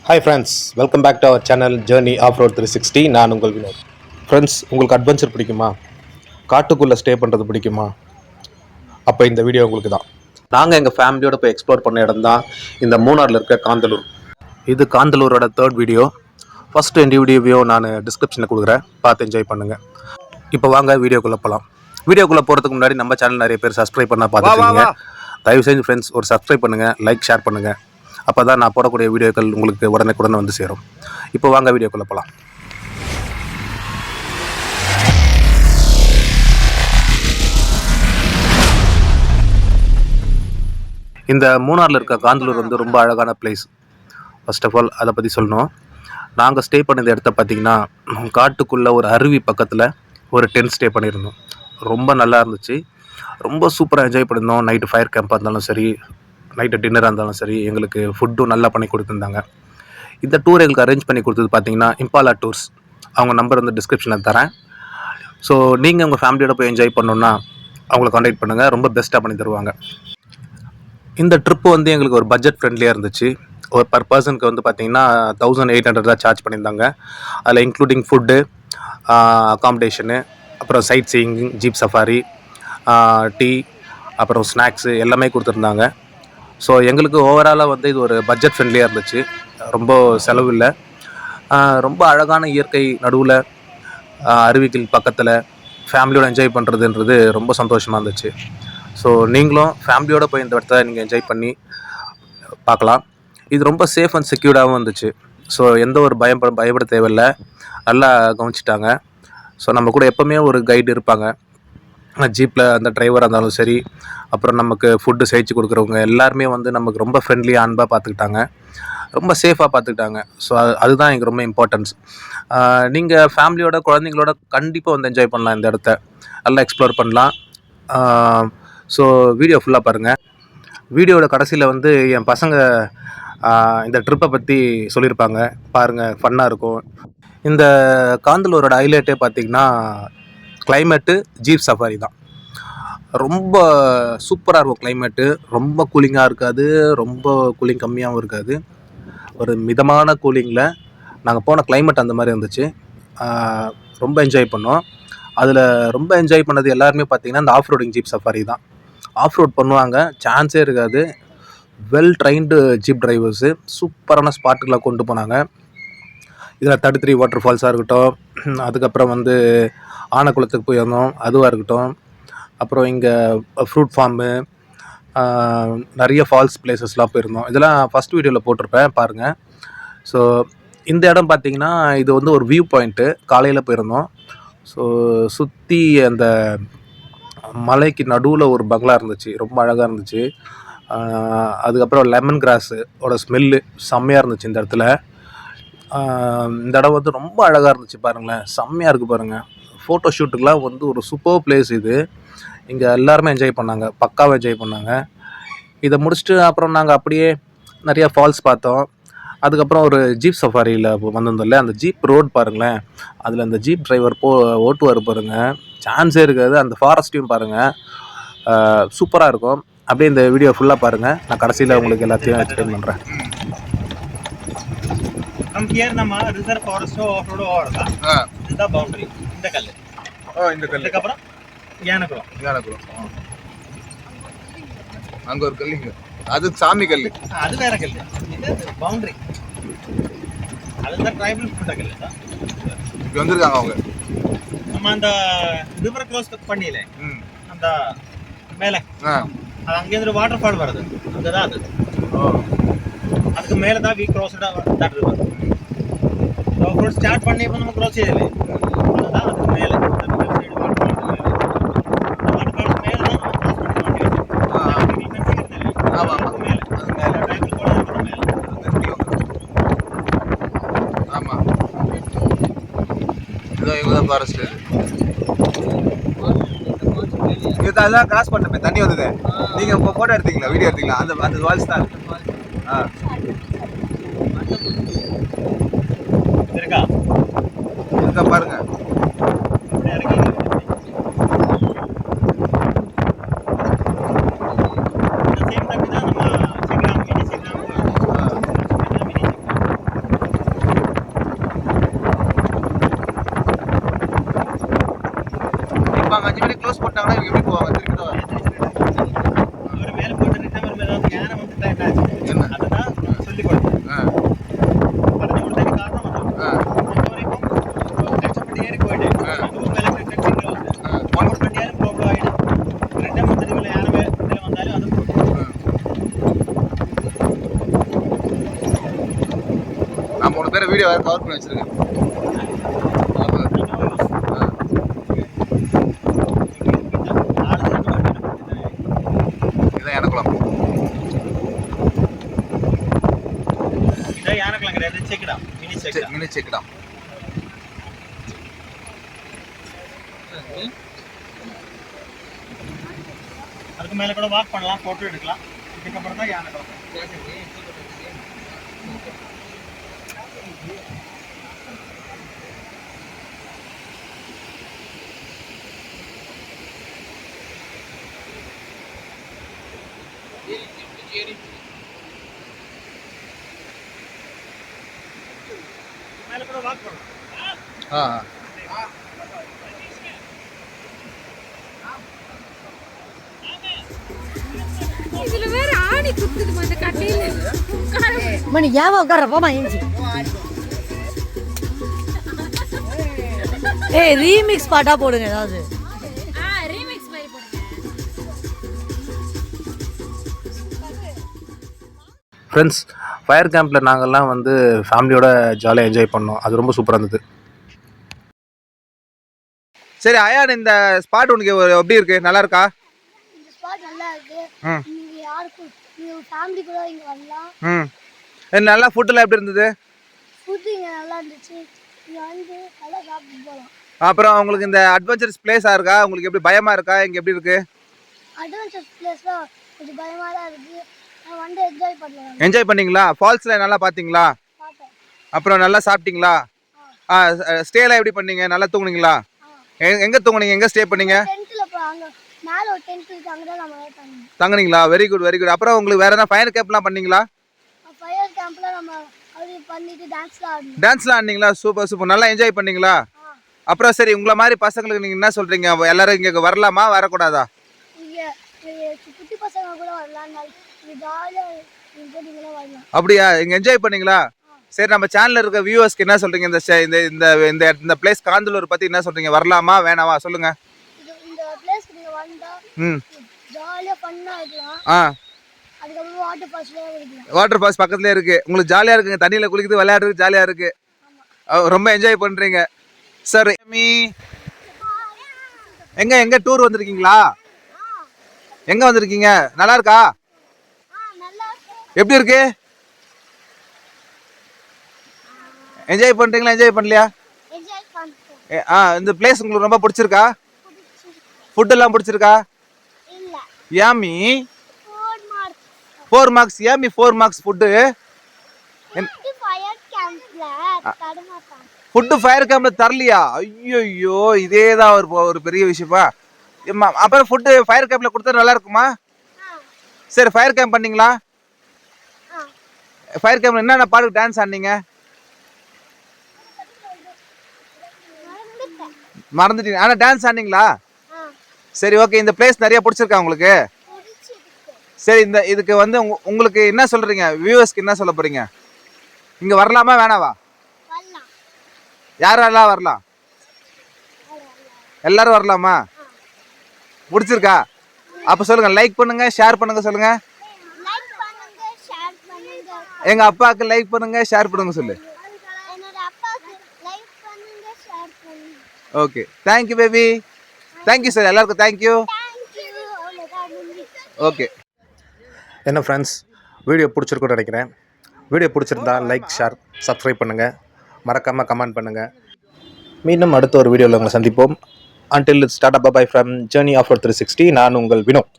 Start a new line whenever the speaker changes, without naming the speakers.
Hi friends, welcome back to our channel journey of road 360. நான் உங்கள் Vinod. Friends, உங்களுக்கு adventure பிடிக்குமா? காட்டுக்குள்ளே ஸ்டே பண்ணுறது பிடிக்குமா? அப்போ இந்த வீடியோ உங்களுக்கு தான். நாங்கள் எங்கள் ஃபேமிலியோடு போய் எக்ஸ்ப்ளோர் பண்ண இடம் தான் இந்த மூணாரில் இருக்க காந்தலூர். இது காந்தலூரோட தேர்ட் வீடியோ. ஃபஸ்ட்டு இந்த வீடியோவையோ நான் டிஸ்கிரிப்ஷனில் கொடுக்குறேன், பார்த்து என்ஜாய் பண்ணுங்கள். இப்போ வாங்க வீடியோக்குள்ளே போகலாம். வீடியோக்குள்ளே போகிறதுக்கு முன்னாடி நம்ம சேனல் நிறைய பேர் சப்ஸ்கிரைப் பண்ண பார்த்துருக்கீங்க. தயவு செஞ்சு ஃப்ரெண்ட்ஸ் ஒரு சப்ஸ்கிரைப் பண்ணுங்கள், லைக் ஷேர் பண்ணுங்கள். அப்போ தான் நான் போடக்கூடிய வீடியோக்கள் உங்களுக்கு உடனே வந்து சேரும். இப்போ வாங்க வீடியோக்குள்ளே போகலாம். இந்த மூணாரில் இருக்க காந்தலூர் வந்து ரொம்ப அழகான பிளேஸ். ஃபர்ஸ்ட் ஆஃப் ஆல் அதை பற்றி சொல்லணும். நாங்கள் ஸ்டே பண்ண இடத்த பார்த்திங்கன்னா காட்டுக்குள்ளே ஒரு அருவி பக்கத்தில் ஒரு டென்ட் ஸ்டே பண்ணியிருந்தோம். ரொம்ப நல்லா இருந்துச்சு, ரொம்ப சூப்பராக என்ஜாய் பண்ணியிருந்தோம். நைட்டு ஃபயர் கேம்பாக இருந்தாலும் சரி, நைட்டு டின்னராக இருந்தாலும் சரி, எங்களுக்கு ஃபுட்டும் நல்லா பண்ணி கொடுத்துருந்தாங்க. இந்த டூர் எங்களுக்கு அரேஞ்ச் பண்ணி கொடுத்தது பார்த்திங்கன்னா இம்பாலா டூர்ஸ். அவங்க நம்பர் வந்து டிஸ்கிரிப்ஷனில் தரேன். ஸோ நீங்கள் உங்கள் ஃபேமிலியோட போய் என்ஜாய் பண்ணணுன்னா அவங்கள கான்டாக்ட் பண்ணுங்கள், ரொம்ப பெஸ்ட்டாக பண்ணி தருவாங்க. இந்த ட்ரிப்பு வந்து எங்களுக்கு ஒரு பட்ஜெட் ஃப்ரெண்ட்லியாக இருந்துச்சு. ஒரு பர் பர்சனுக்கு வந்து பார்த்திங்கன்னா 1800 தான் சார்ஜ் பண்ணியிருந்தாங்க. அதில் இன்க்ளூடிங் ஃபுட்டு, அகாமடேஷனு, அப்புறம் sightseeing, jeep safari, tea, அப்புறம் ஸ்நாக்ஸு எல்லாமே கொடுத்துருந்தாங்க. ஸோ எங்களுக்கு ஓவராலாக வந்து இது ஒரு பட்ஜெட் ஃப்ரெண்ட்லியாக இருந்துச்சு. ரொம்ப செலவு இல்லை. ரொம்ப அழகான இயற்கை நடுவில், அருவிகள் பக்கத்தில் ஃபேமிலியோடு என்ஜாய் பண்ணுறதுன்றது ரொம்ப சந்தோஷமாக இருந்துச்சு. ஸோ நீங்களும் ஃபேமிலியோடு போய் இந்த இடத்த நீங்கள் என்ஜாய் பண்ணி பார்க்கலாம். இது ரொம்ப சேஃப் அண்ட் செக்யூர்டாகவும் இருந்துச்சு. ஸோ எந்த ஒரு பயப்பட தேவையில்லை, நல்லா கவனிச்சிட்டாங்க. ஸோ நம்ம கூட எப்போவுமே ஒரு கைடு இருப்பாங்க. ஜீப்பில் அந்த டிரைவராக இருந்தாலும் சரி, அப்புறம் நமக்கு ஃபுட்டு செஞ்சு கொடுக்குறவங்க எல்லாருமே வந்து நமக்கு ரொம்ப ஃப்ரெண்ட்லியாக அன்பாக பார்த்துக்கிட்டாங்க, ரொம்ப சேஃபாக பார்த்துக்கிட்டாங்க. ஸோ அதுதான் எனக்கு ரொம்ப இம்பார்ட்டன்ஸ். நீங்கள் ஃபேமிலியோட குழந்தைங்களோட கண்டிப்பாக வந்து என்ஜாய் பண்ணலாம், இந்த இடத்த நல்லா எக்ஸ்ப்ளோர் பண்ணலாம். ஸோ வீடியோ ஃபுல்லாக பாருங்கள். வீடியோட கடைசியில் வந்து என் பசங்க இந்த ட்ரிப்பை பற்றி சொல்லியிருப்பாங்க, பாருங்கள், ஃபன்னாக இருக்கும். இந்த காந்தலூரோட ஹைலைட்டே பார்த்திங்கன்னா கிளைமேட்டு, ஜீப் சஃபாரி தான். ரொம்ப சூப்பராக இருக்கும் கிளைமேட்டு. ரொம்ப கூலிங்காக இருக்காது, ரொம்ப கூலிங் கம்மியாகவும் இருக்காது. ஒரு மிதமான கூலிங்கில் நாங்கள் போன கிளைமேட் அந்த மாதிரி இருந்துச்சு. ரொம்ப என்ஜாய் பண்ணோம். அதில் ரொம்ப என்ஜாய் பண்ணது எல்லாருமே பார்த்திங்கன்னா இந்த ஆஃப் ரோடிங் ஜீப் சஃபாரி தான். ஆஃப் ரோட் பண்ணுவாங்க, சான்ஸே இருக்காது. வெல் ட்ரைன்டு ஜீப் டிரைவர்ஸு சூப்பரான ஸ்பாட்டுக்கெலாம் கொண்டு போனாங்க. இதில் 33 வாட்டர் ஃபால்ஸாக இருக்கட்டும், அதுக்கப்புறம் வந்து ஆனக்குளத்துக்கு போயிருந்தோம், அதுவாக இருக்கட்டும், அப்புறம் இங்கே ஃப்ரூட் ஃபார்மு, நிறைய ஃபால்ஸ் பிளேசஸ்லாம் போயிருந்தோம். இதெல்லாம் ஃபஸ்ட் வீடியோவில் போட்டிருப்பேன், பாருங்கள். ஸோ இந்த இடம் பார்த்திங்கன்னா இது வந்து ஒரு வியூ பாயிண்ட்டு. காலையில் போயிருந்தோம். ஸோ சுற்றி அந்த மலைக்கு நடுவில் ஒரு பங்களா இருந்துச்சு, ரொம்ப அழகாக இருந்துச்சு. அதுக்கப்புறம் லெமன் கிராஸோட ஸ்மெல்லு செம்மையாக இருந்துச்சு இந்த இடத்துல. இந்த இடம் வந்து ரொம்ப அழகாக இருந்துச்சு, பாருங்களேன், செம்மையாக இருக்குது பாருங்கள். ஃபோட்டோ ஷூட்டுக்கெலாம் வந்து ஒரு சூப்பர் பிளேஸ் இது. இங்கே எல்லாருமே என்ஜாய் பண்ணாங்க, பக்காவாக என்ஜாய் பண்ணாங்க. இதை முடிச்சுட்டு அப்புறம் நாங்கள் அப்படியே நிறையா ஃபால்ஸ் பார்த்தோம். அதுக்கப்புறம் ஒரு ஜீப் சஃபாரியில் வந்திருந்தோம்ல, அந்த ஜீப் ரோடு பாருங்களேன், அதில் அந்த ஜீப் டிரைவர் ஓட்டுவார் பாருங்கள், சான்ஸே இருக்காது. அந்த ஃபாரஸ்ட்டையும் பாருங்கள், சூப்பராக இருக்கும். அப்படியே இந்த வீடியோ ஃபுல்லாக பாருங்கள், நான் கடைசியில் உங்களுக்கு எல்லாத்தையும் எக்ஸ்பிளைன் பண்ணுறேன்.
ನಮ್ಮ ಕೇರ್ ನಮ್ಮ ರಿಸರ್ವ್ ಫಾರೆಸ್ಟ್ ಆಫ್ ರೋಡ್ ಓವರ್ದ இந்த பவுண்டரி இந்த கல்லு. இந்த கல்லு. அதுக்கு அப்புறம் யானக்குளம்.
அங்க ஒரு கல்லுங்க, அது சாமி கல்லு,
அது வேற கல்லு. இது பவுண்டரி, அதுதான் ட்ரைபல் ஃபுட் கல்லு தான்.
இங்க வந்திருக்காங்க அவங்க.
நம்ம அந்த ரிவர் க்ராஸ் பண்ணியில அந்த மேலே அது அங்கேருந்து வாட்டர் ஃபால் வருது, அங்கதான் அது. அதுக்கு மேலே தான் we cross that river. Off road start பண்ணி இப்போ நம்ம க்ராஸ் செய்யலை, அதுதான் அதுக்கு மேலே வாட்டர் ஃபால் மேலே தான் நம்ம க்ராஸ் பண்ணி மாட்டி
ஃபாரஸ்ட் இதெல்லாம் கிராஸ் பண்ணப்ப தண்ணி வந்தது. நீங்க போட்டோ எடுத்தீங்களா, வீடியோ எடுத்தீங்களா? அந்த வால்ஸ் தான்
இருக்கா
பாருங்க.
പറഞ്ഞു കൊടുത്തതിന് കാരണം അതുവരേക്കും രക്ഷപ്പെട്ട് ഏറി പോയിട്ട് അതും ഇലക്ട്രിക് ടെക്നിക്കൽ വണ്ടിയാലും പ്രോബ്ലം ആയിട്ട് ரெண்டாம் மந்திரிகள் யாருமே இதில் வந்தாலும் அது
நான் 3 பேரை வீடியோ கவர் பண்ணி வச்சிருக்கேன். இதான் எனக்குலாம்
இதான் யானைக்குளம் கிடையாது, செக்கிடா
மினி செக்டா.
அதுக்கு மேலே கூட வாக் பண்ணலாம், ஃபோட்டோ எடுக்கலாம். இதுக்கப்புறம் தான் யானைக்குளம். மேலே கூட வாக் பண்ணலாம்.
இதுல வேற ஆணி குத்துது அந்த கட்டையில.
மணி ஏன் உட்கார போமா ஏஞ்சி. ஏய் ரீமிக்ஸ் பாட்டா போடுங்க ஏதாவது.
ரீமிக்ஸ் மாதிரி போடுங்க.
ஃப்ரெண்ட்ஸ், ஃபயர் கேம்பில் நாங்கள்லாம் வந்து ஃபேமிலியோட ஜாலியாக என்ஜாய் பண்ணோம். அது ரொம்ப சூப்பராக இருந்தது.
சரி அயான், இந்த ஸ்பாட் உனக்கு எப்படி இருக்கு? நல்லா இருக்கா?
இந்த ஸ்பாட் நல்லா இருக்கு. நீங்க யாருக்கும் நீங்க ஃபேமிலி கூட இங்க வரலாம்.
நல்லா ஃபுட்டெல்லாம் எப்படி இருந்தது?
ஃபுட் இங்க நல்லா இருந்துச்சு. இங்க வந்து நல்லா சாப்பிட்டு போகலாம்.
அப்புறம் உங்களுக்கு இந்த அட்வென்ச்சர்ஸ் பிளேஸா இருக்கா? உங்களுக்கு எப்படி பயமா இருக்கா? இங்க எப்படி இருக்கு?
அட்வென்ச்சர் பிளேஸ்ல கொஞ்சம் பயமா தான் இருக்கு. நான் வந்து என்ஜாய் பண்ணலாம்.
என்ஜாய் பண்ணீங்களா? ஃபால்ஸ்ல நல்லா பாத்தீங்களா?
பார்த்தேன்.
அப்புறம் நல்லா சாப்பிட்டீங்களா? ஸ்டேலாம் எப்படி பண்ணீங்க? நல்லா தூங்குனீங்களா? எங்க தூங்குனீங்க? எங்க ஸ்டே பண்ணீங்க?
டென்ட்ல அங்க மேல ஒரு டென்ட் இருக்கு, அங்க தான் நம்ம தங்கணும்.
தங்குனீங்களா? Very good very good. அப்புறம் உங்களுக்கு வேற என்ன ஃபயர் கேம்ப்லாம் பண்ணீங்களா?
ஃபயர் கேம்ப்ல நம்ம அது பண்ணிட்டு டான்ஸ்லாம் ஆடணும்.
டான்ஸ்லாம் ஆடினீங்களா? Super super. நல்லா என்ஜாய் பண்ணீங்களா? அப்புறம் சரி, உங்களை மாதிரி பசங்களுக்கு நீங்க என்ன சொல்றீங்க? எல்லாரும் இங்க வரலாமா வரக்கூடாதா?
இங்க குட்டி பசங்க கூட வரலாம். ஜாலியா நீங்களும் வரலாம்.
அப்படியா? இங்க என்ஜாய் பண்ணீங்களா? சரி, நம்ம சேனல்ல இருக்க வியூவர்ஸ்க்கு என்ன சொல்றீங்க? இந்த பிளேஸ் காந்தலூர் பத்தி என்ன சொல்றீங்க? வரலாமா வேணாமா சொல்லுங்க.
இந்த பிளேஸ்க்கு நீங்க வந்தா ஜாலியா பண்ணா இருக்கலாம். அதுக்கப்புறம் வாட்டர் ஃபால்ஸ்லயே இருக்கலாம்.
வாட்டர் ஃபால்ஸ் பக்கத்துலயே இருக்கு. உங்களுக்கு ஜாலியா இருக்குங்க, தண்ணியில குளிக்கிறது விளையாடுறது ஜாலியா இருக்கு. ரொம்ப என்ஜாய் பண்றீங்க. சரி, எங்க டூர் வந்திருக்கீங்களா? எங்க வந்திருக்கீங்க? நல்லா இருக்கா? எப்படி இருக்கு? என்ஜாய் பண்றீங்களா? என்ஜாய் பண்ணலையா? இந்த பிளேஸ் உங்களுக்கு ரொம்ப பிடிச்சிருக்கா? ஃபுட் எல்லாம் பிடிச்சிருக்கா?
இல்ல
yummy
4 marks
4 marks. Yummy 4 marks food.
Fire கேம்ப்ல தரமாட்டாங்க.
ஃபுட்டு ஃபயர் கேம்ப்ல தரலையா? ஐயோ, இதேதான் ஒரு பெரிய விஷயமா. அப்புறம் ஃபுட்டு ஃபயர் கேம்ப்ல கொடுத்தா நல்லா இருக்குமா? சரி, ஃபயர் கேம்ப் பண்ணீங்களா? ஃபயர் கேம்ப்ல என்னென்ன பாட்டுக்கு டான்ஸ் ஆடினீங்க? மறந்துட்டீங்க. ஆனா டான்ஸ் ஆடினீங்களா? சரி, ஓகே. இந்த பிளேஸ் நிறைய பிடிச்சிருக்கா உங்களுக்கு? சரி, இதுக்கு வந்து உங்களுக்கு என்ன சொல்றீங்க? வியூவர்ஸ்க்கு என்ன சொல்ல போறீங்க? இங்க வரலாமா வேணாவா?
வரலாம்.
யாரெல்லாம் வரலாம்? எல்லாரும் வரலாமா? பிடிச்சிருக்கா? அப்ப சொல்லுங்க, லைக் பண்ணுங்க, ஷேர் பண்ணுங்க. சொல்லுங்க,
லைக் பண்ணுங்க, ஷேர் பண்ணுங்க.
எங்க அப்பாவுக்கு லைக் பண்ணுங்க, ஷேர் பண்ணுங்க சொல்லு.
என்னோட அப்பாக்கு லைக் பண்ணுங்க, ஷேர் பண்ணுங்க.
Okay, thank you baby. Thank you sir. எல்லாருக்கும் தேங்க் யூ. ஓகே.
என்ன ஃப்ரெண்ட்ஸ், வீடியோ பிடிச்சிருக்குன்னு நினைக்கிறேன். வீடியோ பிடிச்சிருந்தா லைக், ஷேர், சப்ஸ்கிரைப் பண்ணுங்கள். மறக்காமல் கமெண்ட் பண்ணுங்கள். மீண்டும் அடுத்த ஒரு வீடியோவில் உங்களை சந்திப்போம். Until it's Tata bye-bye from Journey of 360. நான் உங்கள் வினோத்.